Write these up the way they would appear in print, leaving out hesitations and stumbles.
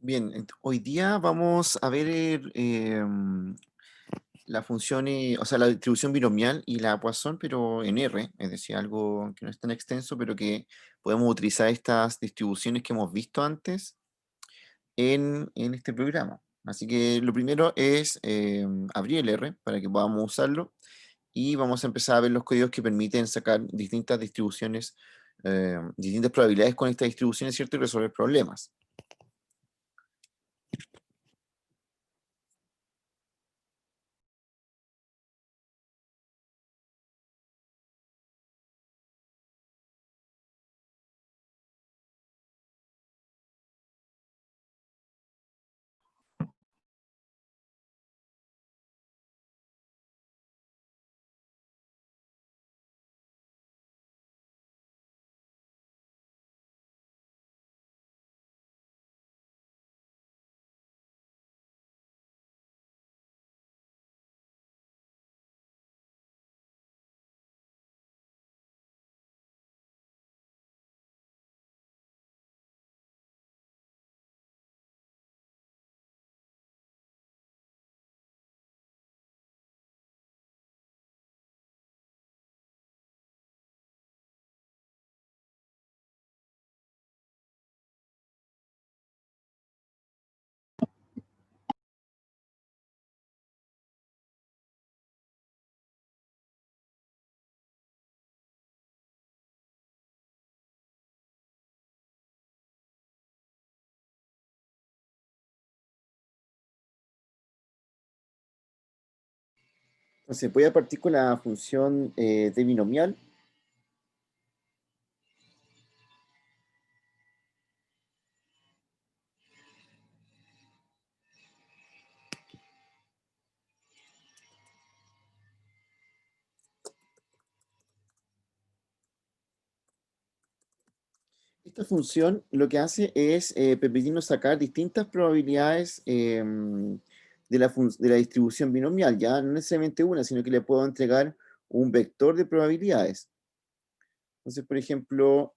Bien, hoy día vamos a ver la función, o sea, la distribución binomial y la Poisson, pero en R, es decir, algo que no es tan extenso, pero que podemos utilizar estas distribuciones que hemos visto antes en este programa. Así que lo primero es abrir el R para que podamos usarlo y vamos a empezar a ver los códigos que permiten sacar distintas distribuciones, distintas probabilidades con estas distribuciones, ¿cierto? Y resolver problemas. Entonces, voy a partir con la función de binomial. Esta función lo que hace es permitirnos sacar distintas probabilidades de la distribución binomial, ya no necesariamente una, sino que le puedo entregar un vector de probabilidades. Entonces, por ejemplo,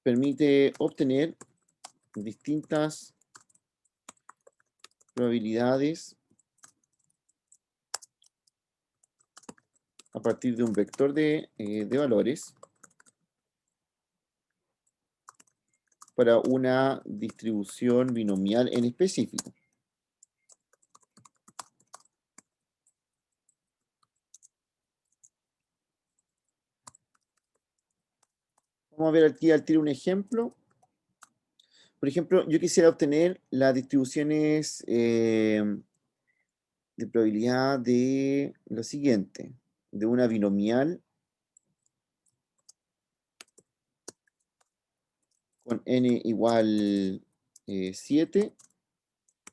permite obtener distintas probabilidades a partir de un vector de valores para una distribución binomial en específico. Vamos a ver aquí al tiro un ejemplo. Por ejemplo, yo quisiera obtener las distribuciones de probabilidad de lo siguiente, de una binomial con n igual 7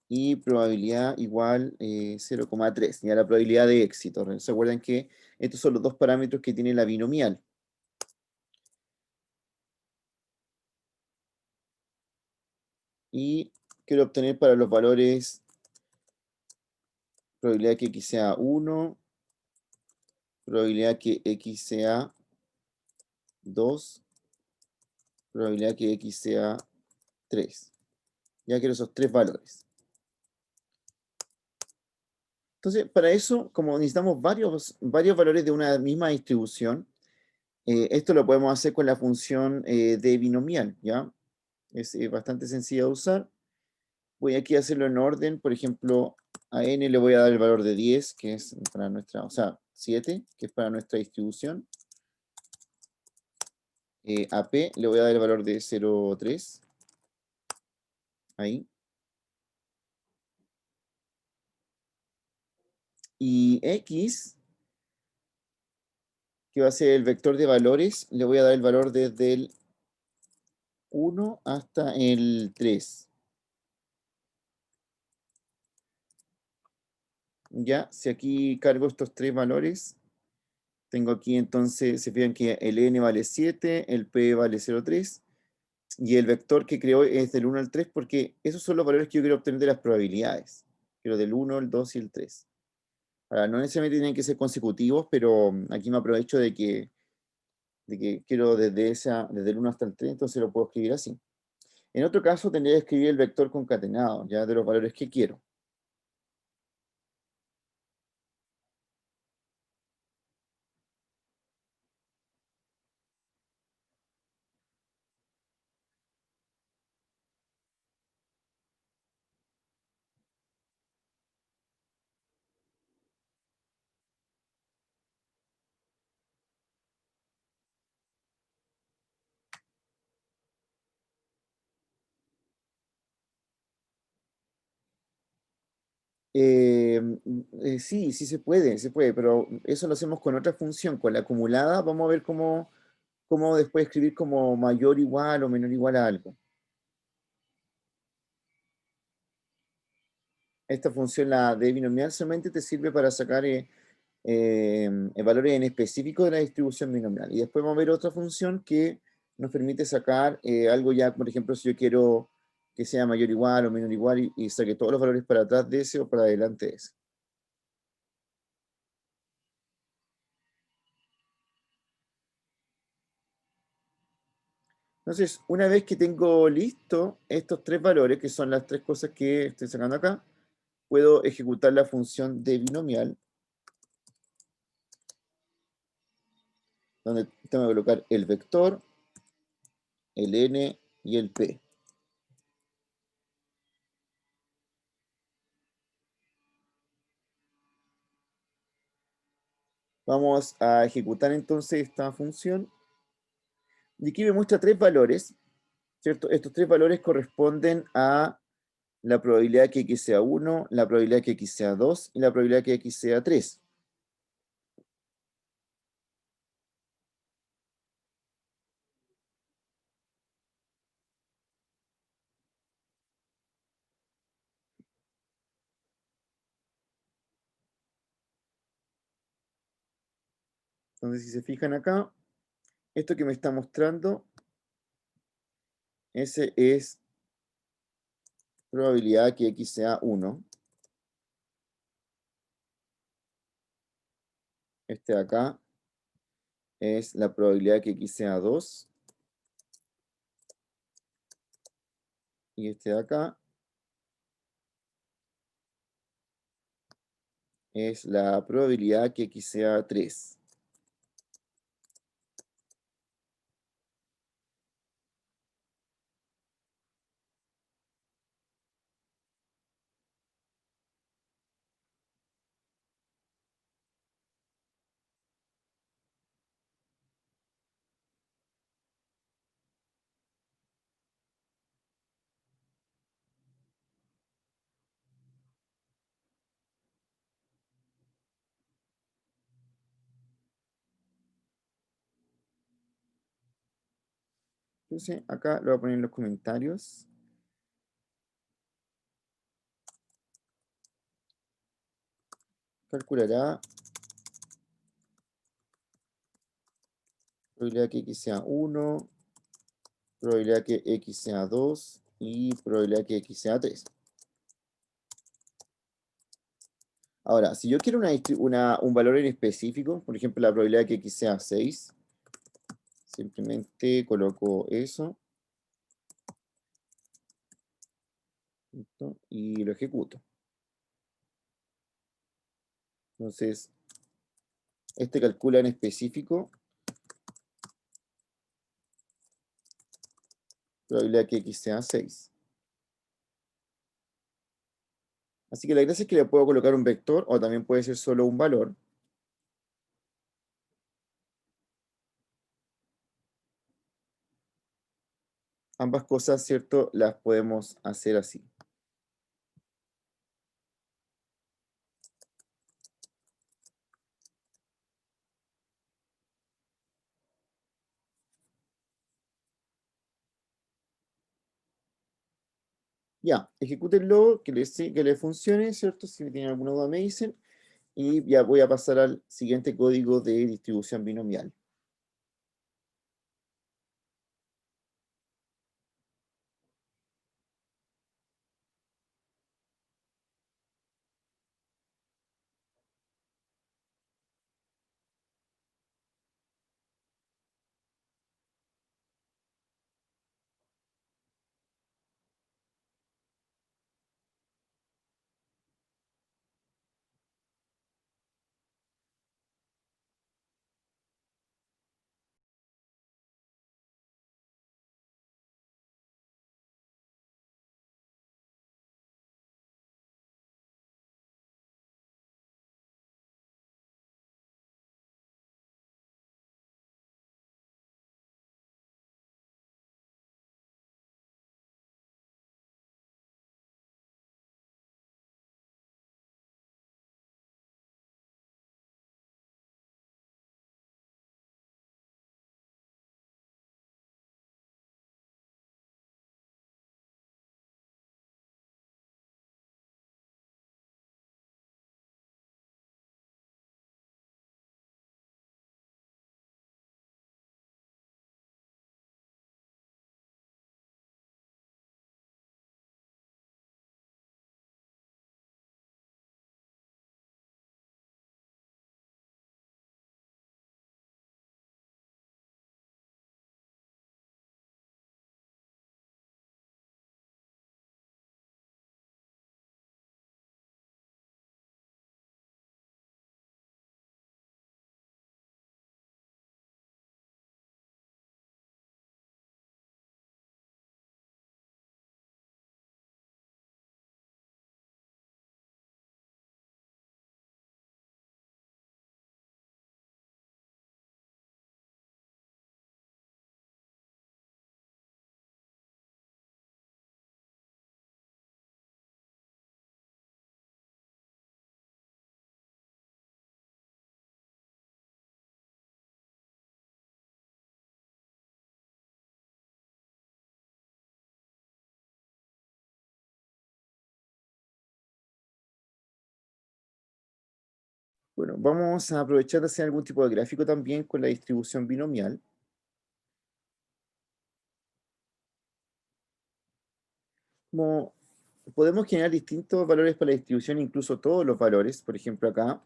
y probabilidad igual 0,3, ya la probabilidad de éxito. ¿Se acuerdan que estos son los dos parámetros que tiene la binomial? Y quiero obtener para los valores probabilidad que x sea 1, probabilidad que x sea 2, probabilidad que x sea 3. Ya quiero esos tres valores. Entonces, para eso, como necesitamos varios valores de una misma distribución, esto lo podemos hacer con la función de binomial, ¿ya? Es bastante sencilla de usar. Voy aquí a hacerlo en orden. Por ejemplo, a n le voy a dar el valor de 10, que es para nuestra, o sea, 7, que es para nuestra distribución. A p le voy a dar el valor de 0,3. Ahí. Y x, que va a ser el vector de valores, le voy a dar el valor desde el 1 hasta el 3. Ya, si aquí cargo estos tres valores, tengo aquí entonces, se fijan que el n vale 7, el p vale 0,3 y el vector que creo es del 1 al 3 porque esos son los valores que yo quiero obtener de las probabilidades. Quiero del 1, el 2 y el 3. Ahora, no necesariamente tienen que ser consecutivos, pero aquí me aprovecho de que de que quiero desde el 1 hasta el 3, entonces lo puedo escribir así. En otro caso, tendría que escribir el vector concatenado, ya de los valores que quiero. Sí, sí se puede, pero eso lo hacemos con otra función, con la acumulada. Vamos a ver cómo después escribir como mayor igual o menor igual a algo. Esta función, la de binomial, solamente te sirve para sacar valores en específico de la distribución binomial. Y después vamos a ver otra función que nos permite sacar algo ya, por ejemplo, si yo quiero que sea mayor igual o menor igual y saque todos los valores para atrás de ese o para adelante de ese. Entonces, una vez que tengo listo estos tres valores, que son las tres cosas que estoy sacando acá, puedo ejecutar la función de binomial, donde tengo que colocar el vector, el n y el p. Vamos a ejecutar entonces esta función. Y aquí me muestra tres valores, ¿cierto? Estos tres valores corresponden a la probabilidad que x sea 1, la probabilidad que x sea 2 y la probabilidad que x sea 3. Entonces, si se fijan acá, esto que me está mostrando, ese es probabilidad que x sea 1. Este de acá es la probabilidad que x sea 2. Y este de acá es la probabilidad que x sea 3. Entonces, acá lo voy a poner en los comentarios. Calculará probabilidad que x sea 1, probabilidad que x sea 2 y probabilidad que x sea 3. Ahora, si yo quiero un valor en específico, por ejemplo, la probabilidad que x sea 6, simplemente coloco eso, ¿listo? Y lo ejecuto. Entonces, este calcula en específico probabilidad que x sea 6. Así que la gracia es que le puedo colocar un vector o también puede ser solo un valor. Ambas cosas, ¿cierto? Las podemos hacer así. Ya, ejecútenlo, que les funcione, ¿cierto? Si tienen alguna duda me dicen. Y ya voy a pasar al siguiente código de distribución binomial. Bueno, vamos a aprovechar de hacer algún tipo de gráfico también con la distribución binomial. Como podemos generar distintos valores para la distribución, incluso todos los valores. Por ejemplo, acá,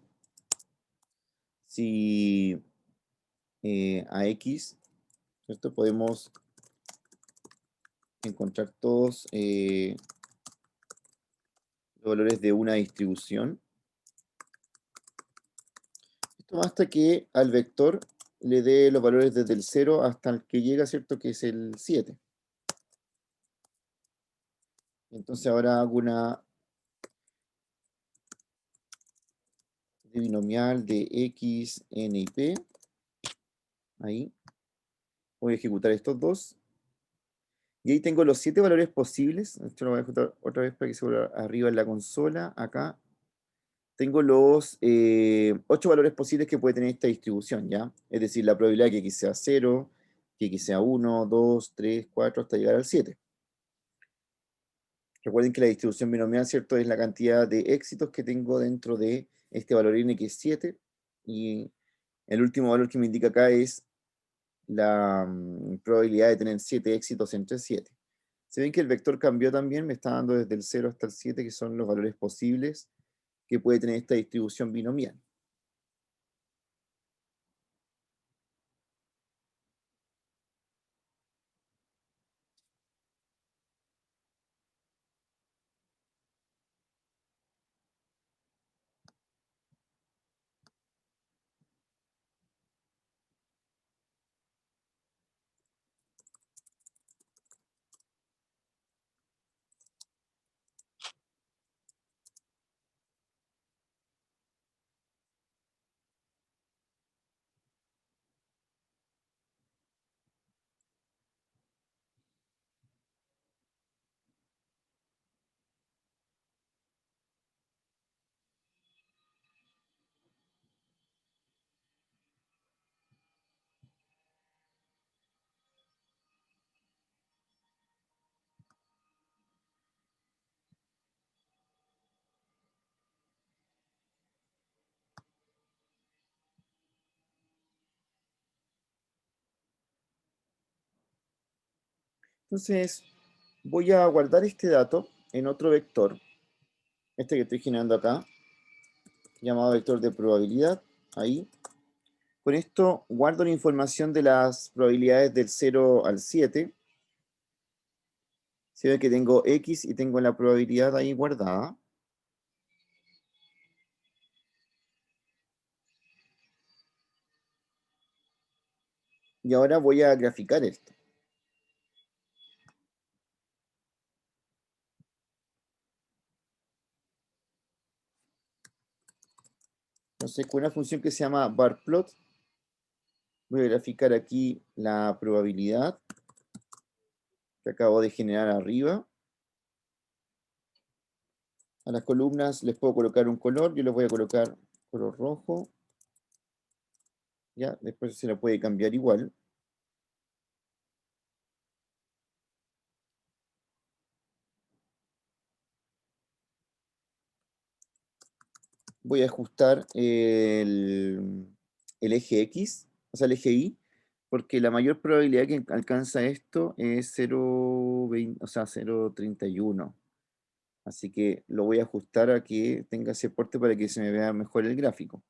si a x, ¿cierto? Podemos encontrar todos los valores de una distribución. Esto basta que al vector le dé los valores desde el 0 hasta el que llega, ¿cierto? Que es el 7. Entonces ahora hago una binomial de x, n y p. Ahí. Voy a ejecutar estos dos. Y ahí tengo los 7 valores posibles. Esto lo voy a ejecutar otra vez para que se vuelva arriba en la consola. Acá tengo los 8 valores posibles que puede tener esta distribución, ¿ya? Es decir, la probabilidad de que x sea 0, que x sea 1, 2, 3, 4, hasta llegar al 7. Recuerden que la distribución binomial, ¿cierto? Es la cantidad de éxitos que tengo dentro de este valor n, que es 7. Y el último valor que me indica acá es la probabilidad de tener 7 éxitos entre 7. Si ven que el vector cambió también, me está dando desde el 0 hasta el 7, que son los valores posibles que puede tener esta distribución binomial. Entonces, voy a guardar este dato en otro vector, este que estoy generando acá, llamado vector de probabilidad. Ahí. Con esto guardo la información de las probabilidades del 0 al 7. Se ve que tengo x y tengo la probabilidad ahí guardada. Y ahora voy a graficar esto. Entonces, con una función que se llama barplot, voy a graficar aquí la probabilidad que acabo de generar arriba. A las columnas les puedo colocar un color. Yo les voy a colocar color rojo. Ya, después se lo puede cambiar igual. Voy a ajustar el eje X, o sea, el eje Y, porque la mayor probabilidad que alcanza esto es 0,20, o sea, 0,31. Así que lo voy a ajustar a que tenga ese porte para que se me vea mejor el gráfico.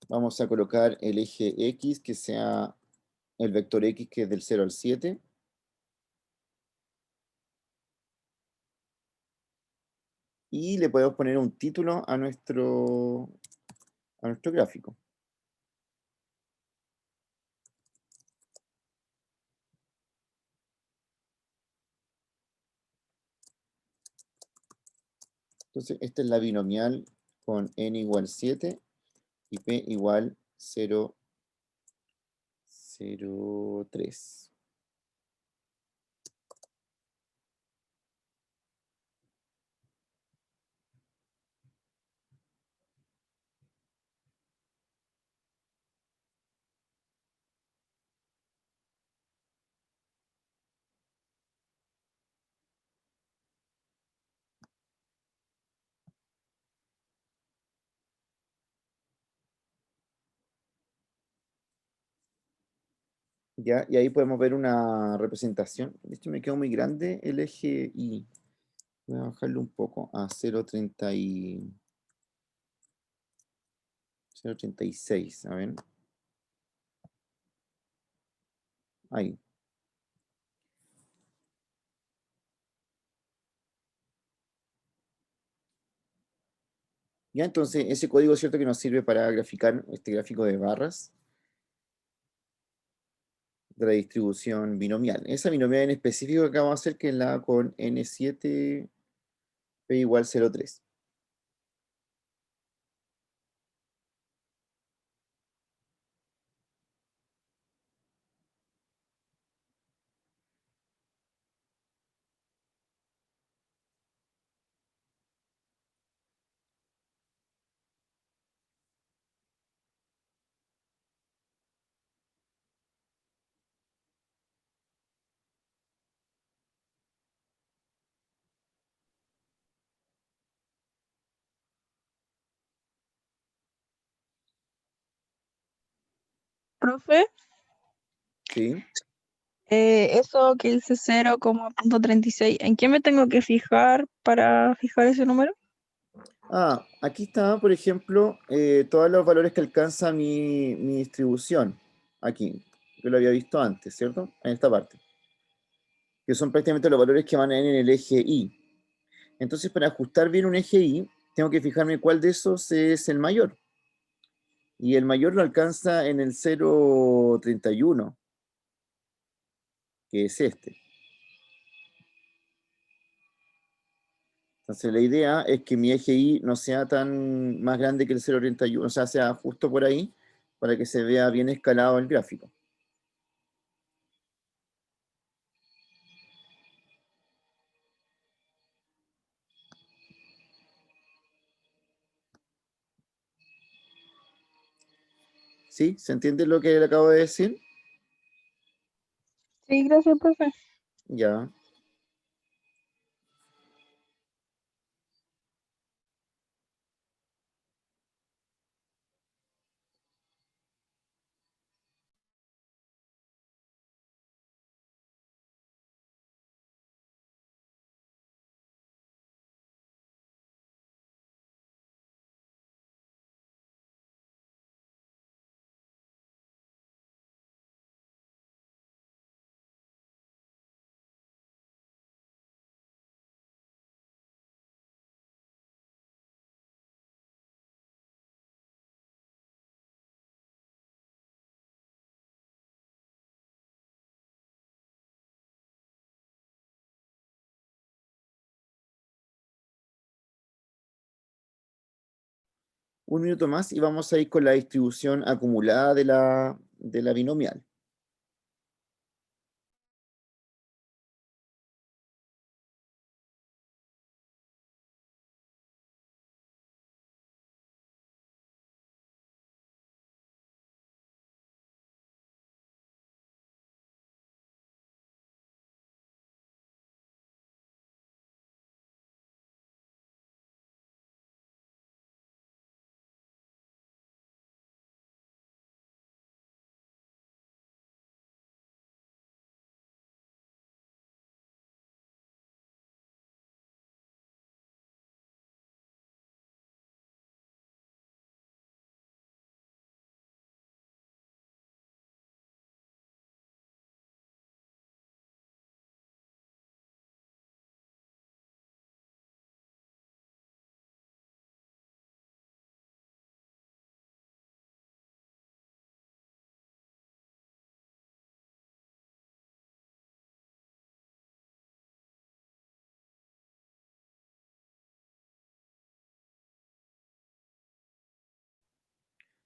Vamos a colocar el eje X, que sea el vector X, que es del 0 al 7. Y le podemos poner un título a nuestro gráfico. Entonces, esta es la binomial con n igual 7 y p igual 0,7. 0,3. ¿Ya? Y ahí podemos ver una representación. Esto me quedó muy grande el eje Y. Voy a bajarlo un poco a 0,36. A ver. Ahí. Ya, entonces ese código es cierto que nos sirve para graficar este gráfico de barras de la distribución binomial. Esa binomial en específico que acabamos de hacer, que es la con N7 P igual 0,3. Profe, ¿Sí? eso que dice 0,36, ¿en qué me tengo que fijar para fijar ese número? Aquí está, por ejemplo, todos los valores que alcanza mi distribución. Aquí, yo lo había visto antes, ¿cierto? En esta parte. Que son prácticamente los valores que van en el eje Y. Entonces, para ajustar bien un eje Y, tengo que fijarme cuál de esos es el mayor. Y el mayor lo alcanza en el 0,31, que es este. Entonces, la idea es que mi eje Y no sea tan más grande que el 0,31, o sea, sea justo por ahí, para que se vea bien escalado el gráfico. ¿Sí? ¿Se entiende lo que le acabo de decir? Sí, gracias, profe. Ya. Un minuto más y vamos a ir con la distribución acumulada de la binomial.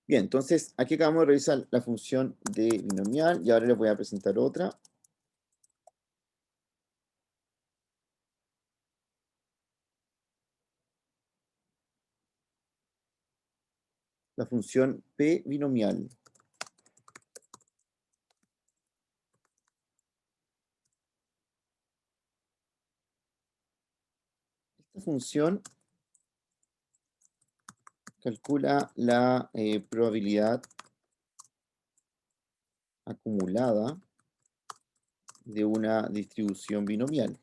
Bien, entonces aquí acabamos de revisar la función de binomial y ahora les voy a presentar otra. La función p binomial. Esta función calcula la probabilidad acumulada de una distribución binomial.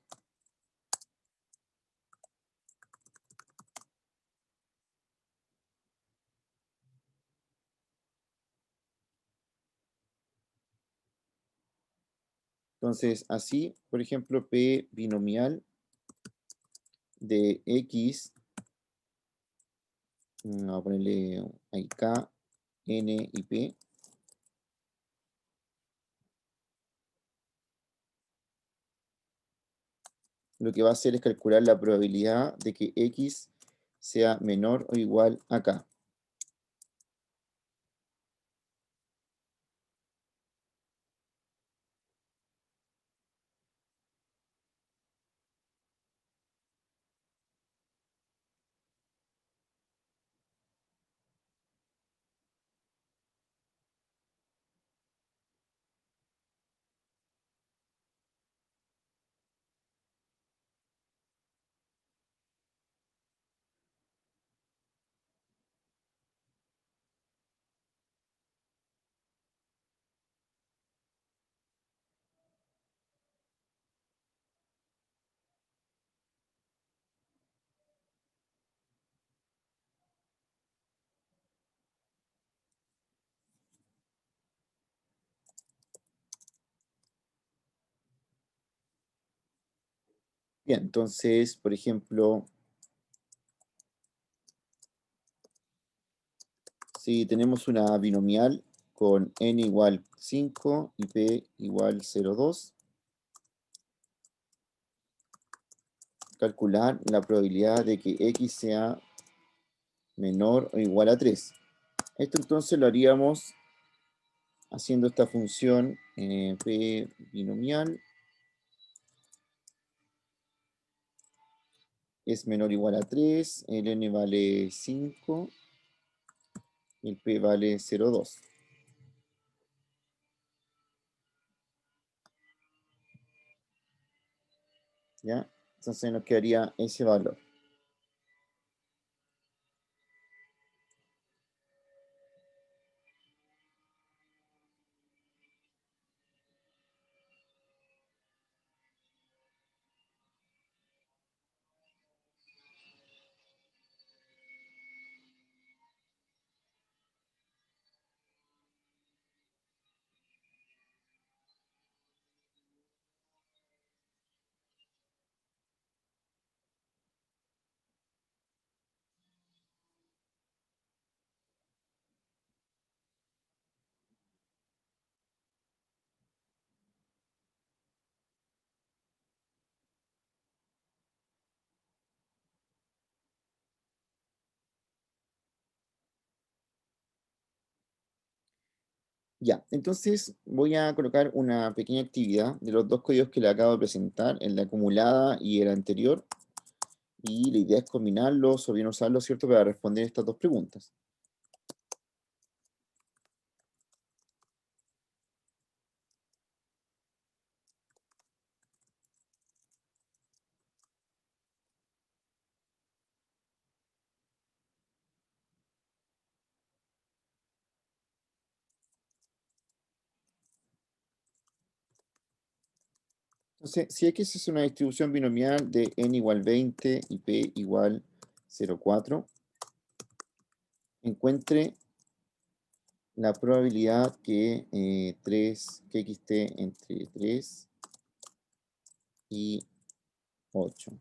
Entonces, así, por ejemplo, p binomial de x, vamos a ponerle ahí k, n y p, lo que va a hacer es calcular la probabilidad de que x sea menor o igual a k. Bien, entonces, por ejemplo, si tenemos una binomial con n igual 5 y p igual 0,2, calcular la probabilidad de que x sea menor o igual a 3. Esto entonces lo haríamos haciendo esta función p binomial es menor o igual a 3, el n vale 5 y el p vale 0,2. ¿Ya? Entonces nos quedaría ese valor. Ya, entonces voy a colocar una pequeña actividad de los dos códigos que le acabo de presentar, el de acumulada y el anterior, y la idea es combinarlos o bien usarlos, ¿cierto?, para responder estas dos preguntas. Entonces, si X es una distribución binomial de n igual 20 y p igual 0,4, encuentre la probabilidad que, que X esté entre 3 y 8.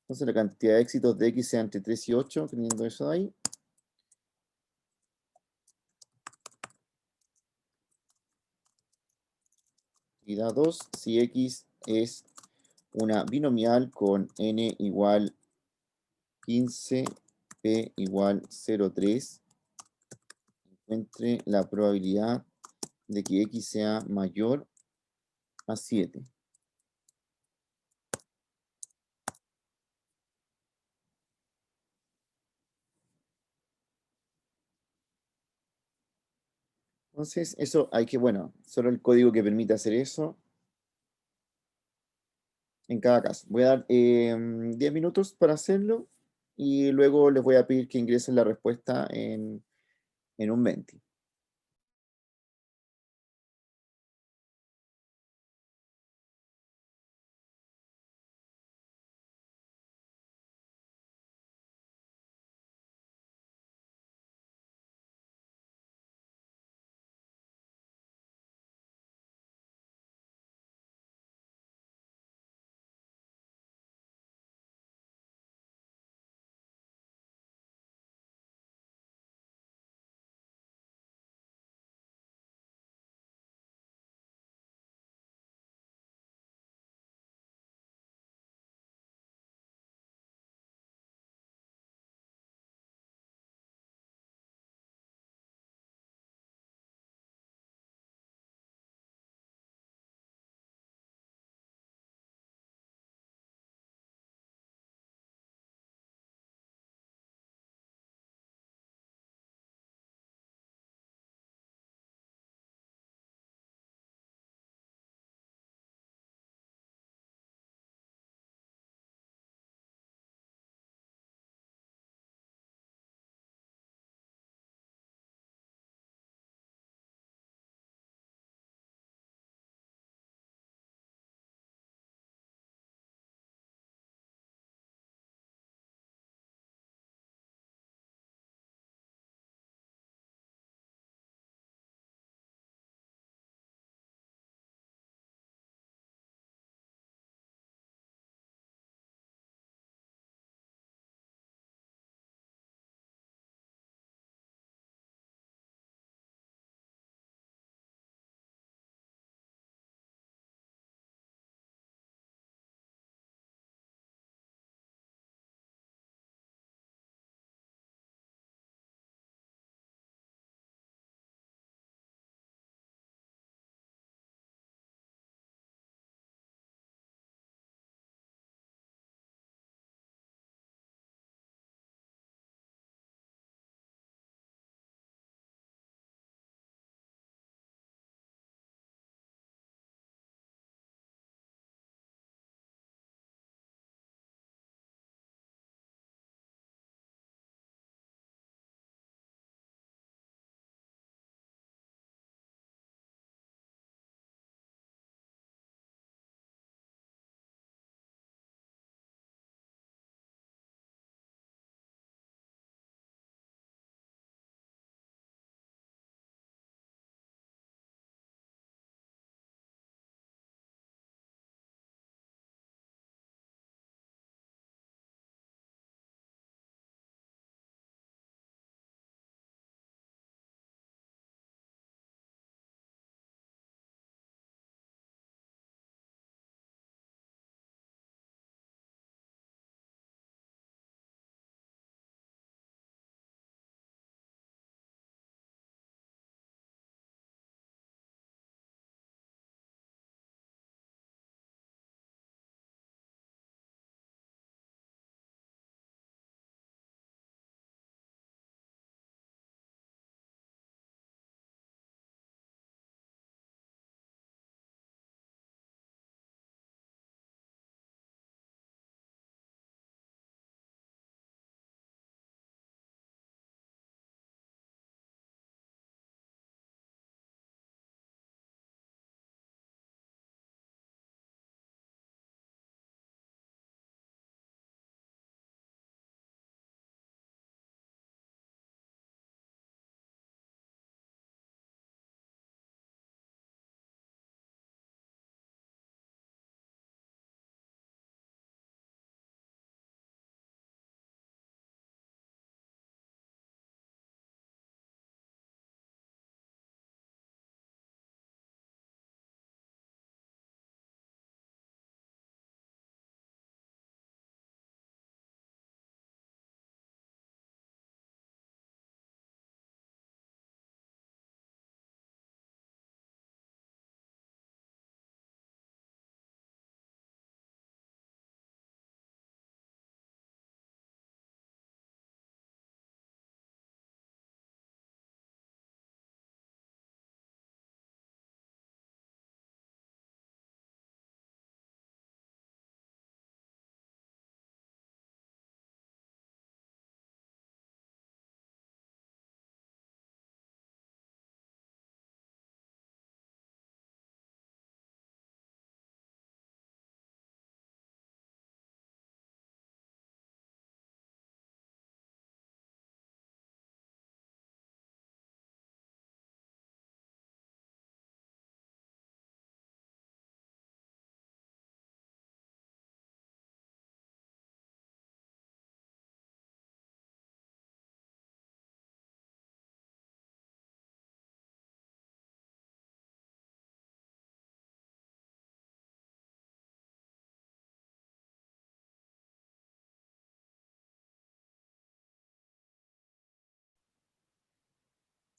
Entonces, la cantidad de éxitos de X sea entre 3 y 8, teniendo eso ahí. Y da 2 si X es una binomial con n igual 15, p igual 0,3 encuentre la probabilidad de que x sea mayor a 7. Entonces, eso hay que, bueno, solo el código que permite hacer eso en cada caso. Voy a dar 10 minutos para hacerlo y luego les voy a pedir que ingresen la respuesta en un Menti.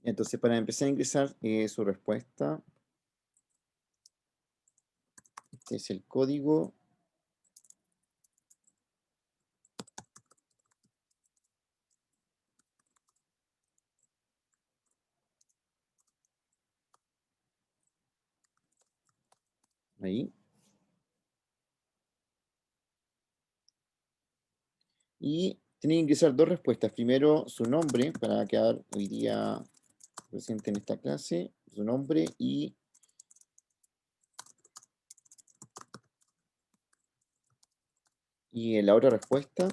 Entonces, para empezar a ingresar su respuesta, este es el código. Ahí. Y tiene que ingresar dos respuestas. Primero, su nombre, para quedar hoy día presente en esta clase. Su nombre y en la otra respuesta,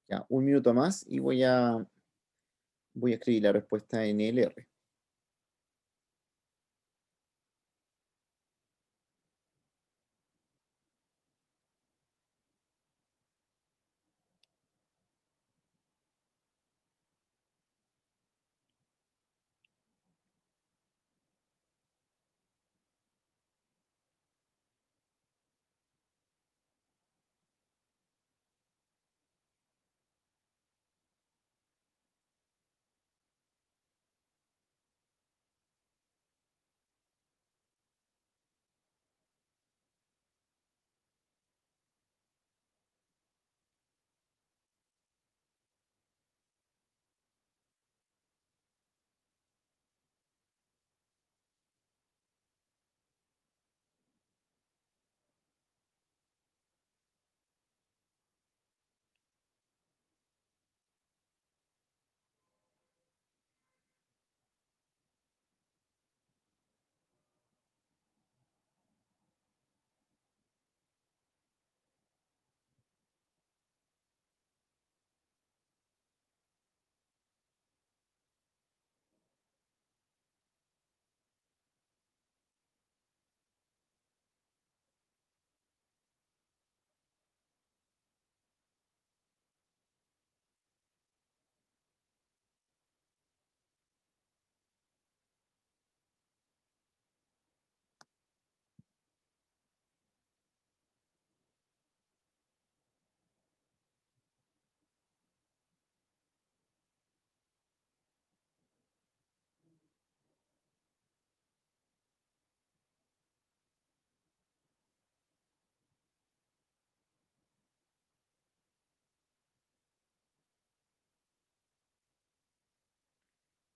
ya, un minuto más y voy a escribir la respuesta en LR.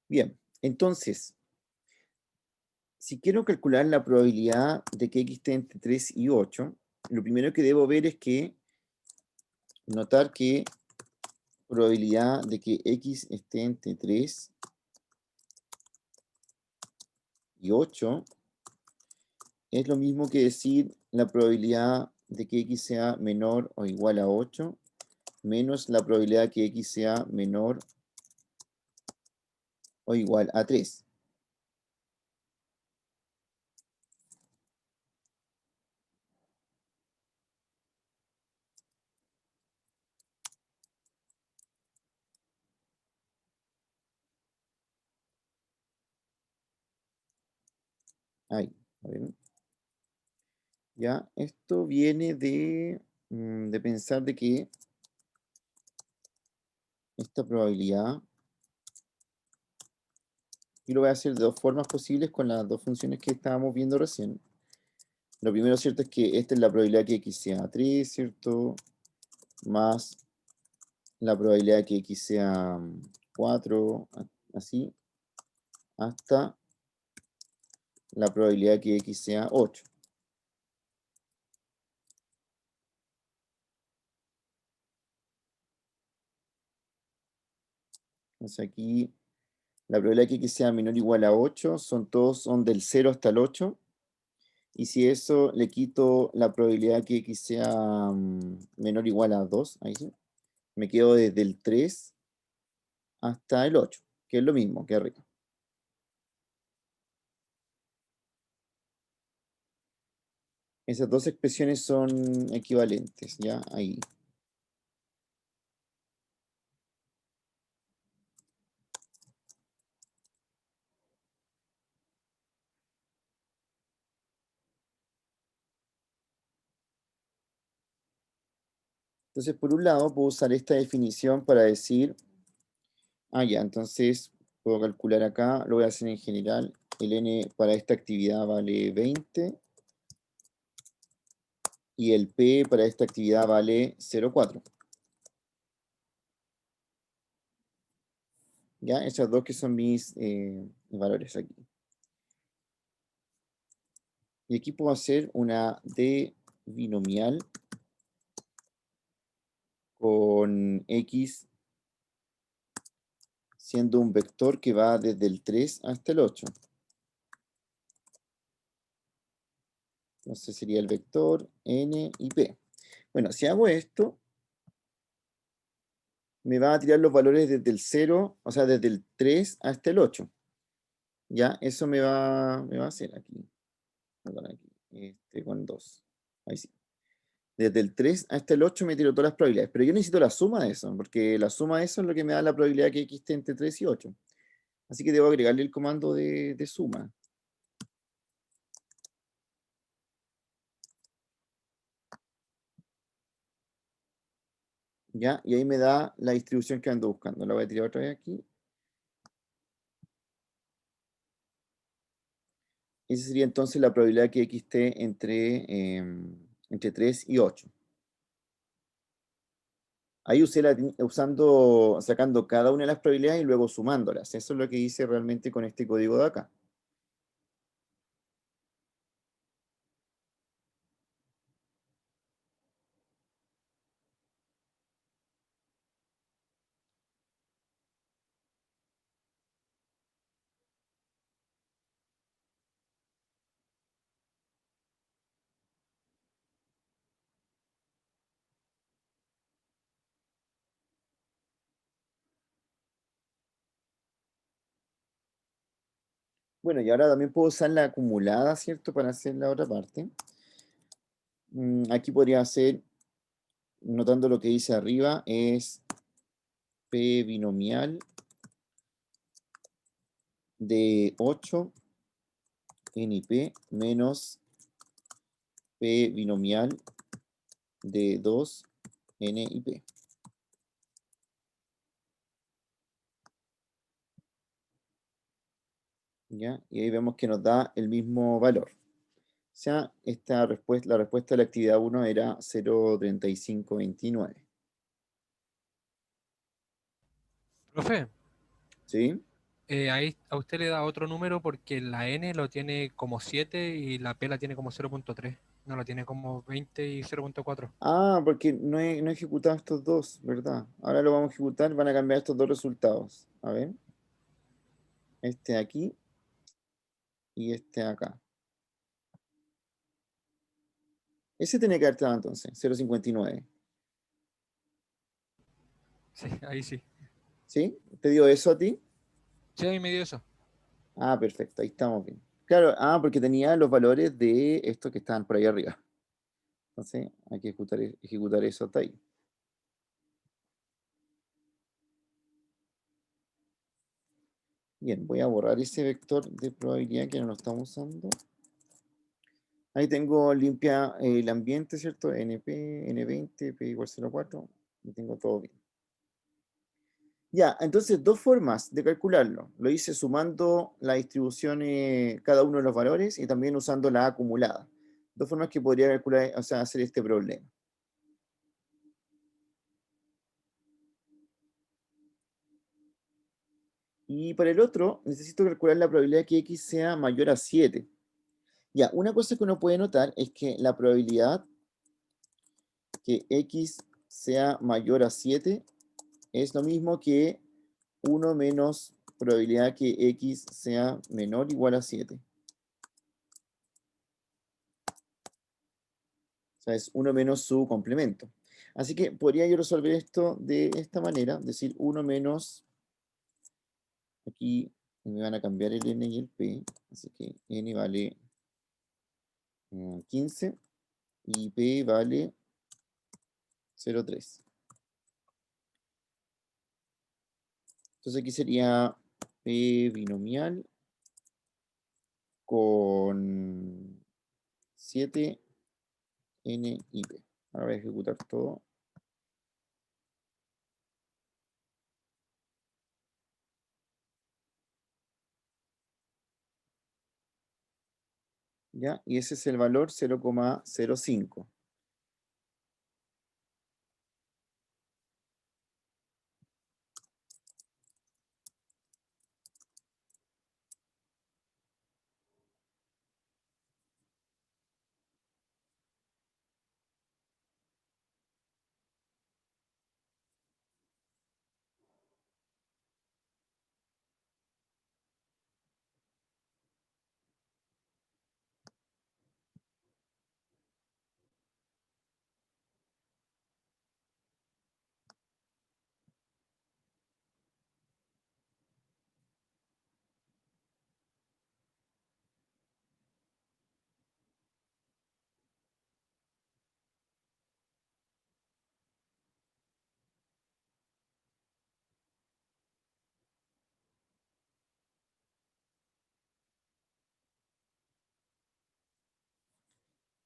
Bien, entonces, si quiero calcular la probabilidad de que x esté entre 3 y 8, lo primero que debo ver es que notar que probabilidad de que x esté entre 3 y 8 es lo mismo que decir la probabilidad de que x sea menor o igual a 8 menos la probabilidad de que x sea menor o igual a 3. Ahí, a ver. Ya, esto viene de pensar de que esta probabilidad, yo lo voy a hacer de dos formas posibles con las dos funciones que estábamos viendo recién. Lo primero, ¿cierto? Es que esta es la probabilidad que x sea 3, ¿cierto? Más la probabilidad de que x sea 4, así, hasta la probabilidad de que x sea 8. Entonces aquí la probabilidad de que x sea menor o igual a 8 todos son del 0 hasta el 8. Y si eso le quito la probabilidad de que x sea menor o igual a 2, ahí sí, me quedo desde el 3 hasta el 8, que es lo mismo que arriba. Esas dos expresiones son equivalentes, ¿ya? Ahí. Entonces, por un lado, puedo usar esta definición para decir, ya, entonces puedo calcular acá, lo voy a hacer en general, el n para esta actividad vale 20 y el p para esta actividad vale 0,4. ¿Ya? Esas dos que son mis valores aquí. Y aquí puedo hacer una D binomial con X siendo un vector que va desde el 3 hasta el 8. Entonces sería el vector N y P. Bueno, si hago esto, me va a tirar los valores desde el 0, o sea, desde el 3 hasta el 8. Ya, eso me va a hacer aquí. Perdón, aquí. Con 2. Ahí sí. Desde el 3 hasta el 8 me tiro todas las probabilidades. Pero yo necesito la suma de eso, porque la suma de eso es lo que me da la probabilidad que x esté entre 3 y 8. Así que debo agregarle el comando de suma. ¿Ya? Y ahí me da la distribución que ando buscando. La voy a tirar otra vez aquí. Esa sería entonces la probabilidad que x esté entre 3 y 8. Ahí sacando cada una de las probabilidades y luego sumándolas. Eso es lo que hice realmente con este código de acá. Bueno, y ahora también puedo usar la acumulada, ¿cierto? Para hacer la otra parte. Aquí podría hacer, notando lo que dice arriba, es P binomial de 8 N y P menos P binomial de 2 N y P. ¿Ya? Y ahí vemos que nos da el mismo valor. O sea, la respuesta de la actividad 1 era 0,3529. Profe, ¿Sí? ahí a usted le da otro número porque la N lo tiene como 7 y la P la tiene como 0,3. No lo tiene como 20 y 0.4. Ah, porque no he ejecutado estos dos, ¿verdad? Ahora lo vamos a ejecutar, van a cambiar estos dos resultados. A ver, este aquí y este acá. Ese tiene que haber estado entonces, 0,59. Sí, ahí sí. ¿Sí? ¿Te dio eso a ti? Sí, ahí me dio eso. Ah, perfecto, ahí estamos bien. Claro, porque tenía los valores de estos que estaban por ahí arriba. Entonces, hay que ejecutar eso hasta ahí. Bien, voy a borrar ese vector de probabilidad que no lo estamos usando. Ahí tengo limpia el ambiente, ¿cierto? NP, N20, P igual 0,4. Y tengo todo bien. Ya, entonces dos formas de calcularlo. Lo hice sumando la distribución, cada uno de los valores y también usando la acumulada. Dos formas que podría calcular, o sea, hacer este problema. Y para el otro, necesito calcular la probabilidad de que x sea mayor a 7. Ya, una cosa que uno puede notar es que la probabilidad que x sea mayor a 7 es lo mismo que 1 menos probabilidad que x sea menor o igual a 7. O sea, es 1 menos su complemento. Así que podría yo resolver esto de esta manera, decir 1 menos, aquí me van a cambiar el n y el p, así que n vale 15 y p vale 0,3. Entonces aquí sería p binomial con 7 n y p. Ahora voy a ejecutar todo. ¿Ya? Y ese es el valor 0,05.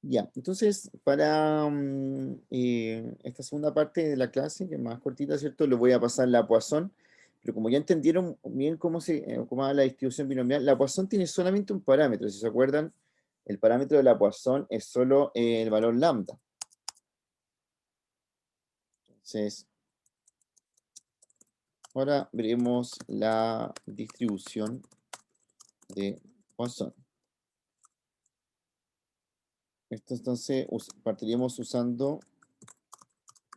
Ya, entonces para esta segunda parte de la clase, que es más cortita, ¿cierto? Le voy a pasar la Poisson, pero como ya entendieron bien cómo va la distribución binomial, la Poisson tiene solamente un parámetro, si se acuerdan, el parámetro de la Poisson es solo el valor lambda. Entonces, ahora veremos la distribución de Poisson. Esto entonces partiríamos usando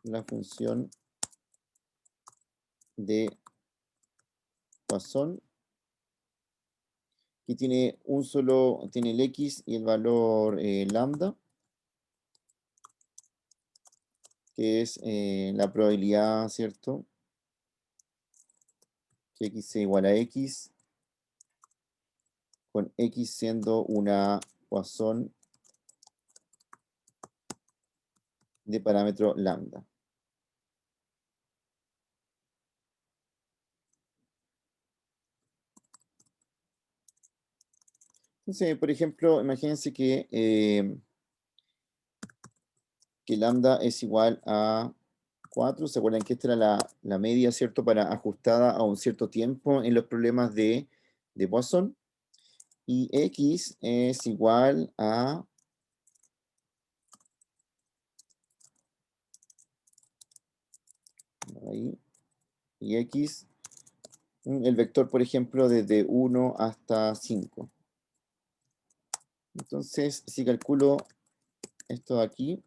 la función de Poisson, que tiene tiene el x y el valor lambda, que es la probabilidad, ¿cierto? Que x sea igual a x, con x siendo una Poisson de parámetro lambda. Entonces, por ejemplo, imagínense que lambda es igual a 4. ¿Se acuerdan que esta era la media, ¿cierto? Para ajustada a un cierto tiempo en los problemas de Poisson. Y x es igual a, ahí, y x, el vector, por ejemplo, desde 1 hasta 5. Entonces, si calculo esto de aquí.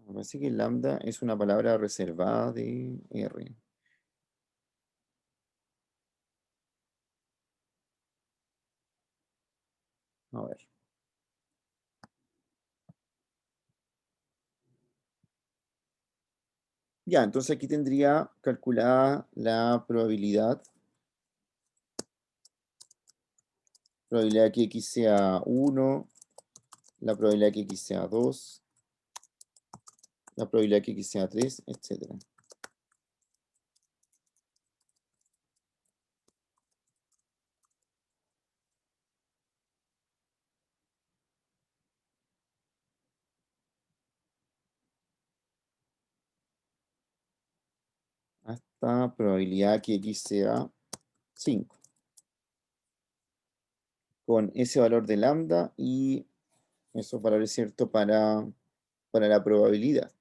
Me parece que lambda es una palabra reservada de R. A ver. Ya, entonces aquí tendría calculada la probabilidad de que x sea 1, la probabilidad de que x sea 2, la probabilidad de que x sea 3, etcétera. Hasta probabilidad que x sea 5, con ese valor de lambda y esos valores cierto para la probabilidad.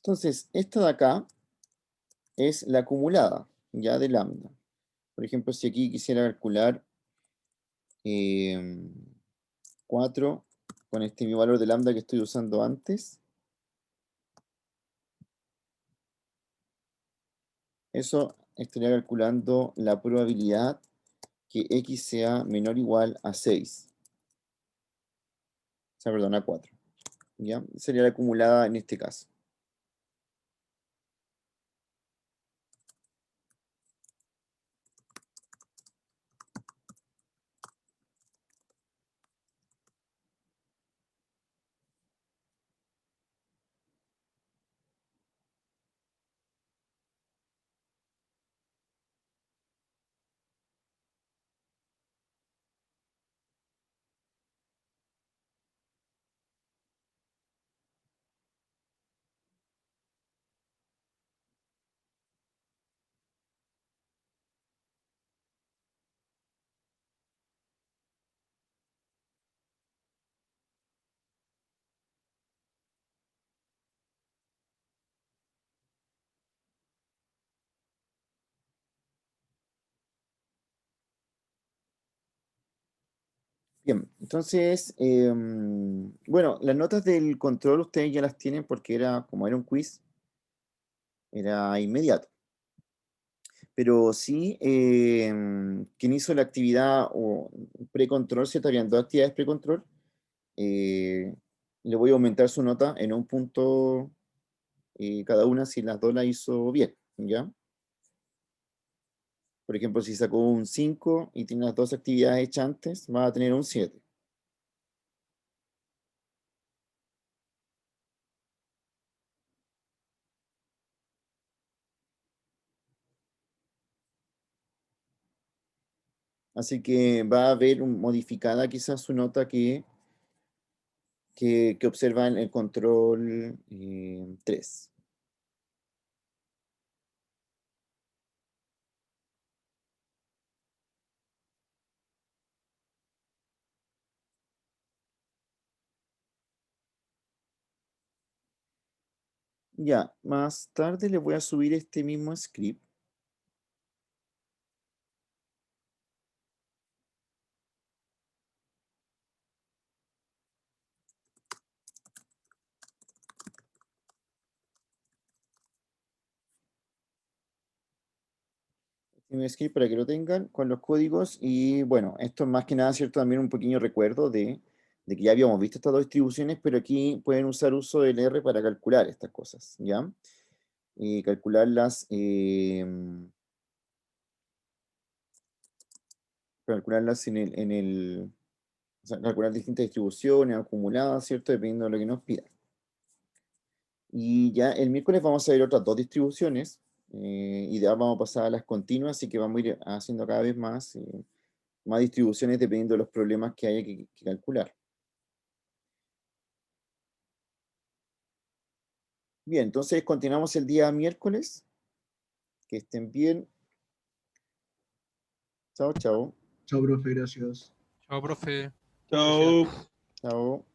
Entonces, esta de acá es la acumulada, ya de lambda. Por ejemplo, si aquí quisiera calcular 4 con este mi valor de lambda que estoy usando antes, eso estaría calculando la probabilidad que x sea menor o igual a 6. O sea, perdón, a 4. ¿Ya? Sería la acumulada en este caso. Bien, entonces, bueno, las notas del control ustedes ya las tienen porque como era un quiz, era inmediato. Pero sí, quien hizo la actividad o precontrol, ¿cierto? Habían dos actividades precontrol. eh, Le voy a aumentar su nota en un punto cada una si las dos la hizo bien, ¿ya? Por ejemplo, si sacó un 5 y tiene las dos actividades hechas antes, va a tener un 7. Así que va a ver modificada quizás su nota que observa en el control 3. Ya, más tarde le voy a subir este mismo script. TeamScript para que lo tengan con los códigos. Y bueno, esto es más que nada, ¿cierto? También un pequeño recuerdo de que ya habíamos visto estas dos distribuciones, pero aquí pueden usar uso del R para calcular estas cosas, ¿ya? Y calcularlas, calcularlas o sea, calcular distintas distribuciones acumuladas, ¿cierto? Dependiendo de lo que nos pida. Y ya el miércoles vamos a ver otras dos distribuciones, y ya vamos a pasar a las continuas, así que vamos a ir haciendo cada vez más distribuciones dependiendo de los problemas que haya que calcular. Bien, entonces continuamos el día miércoles. Que estén bien. Chao, chao. Chao, profe, gracias. Chao, profe. Chao. Chao.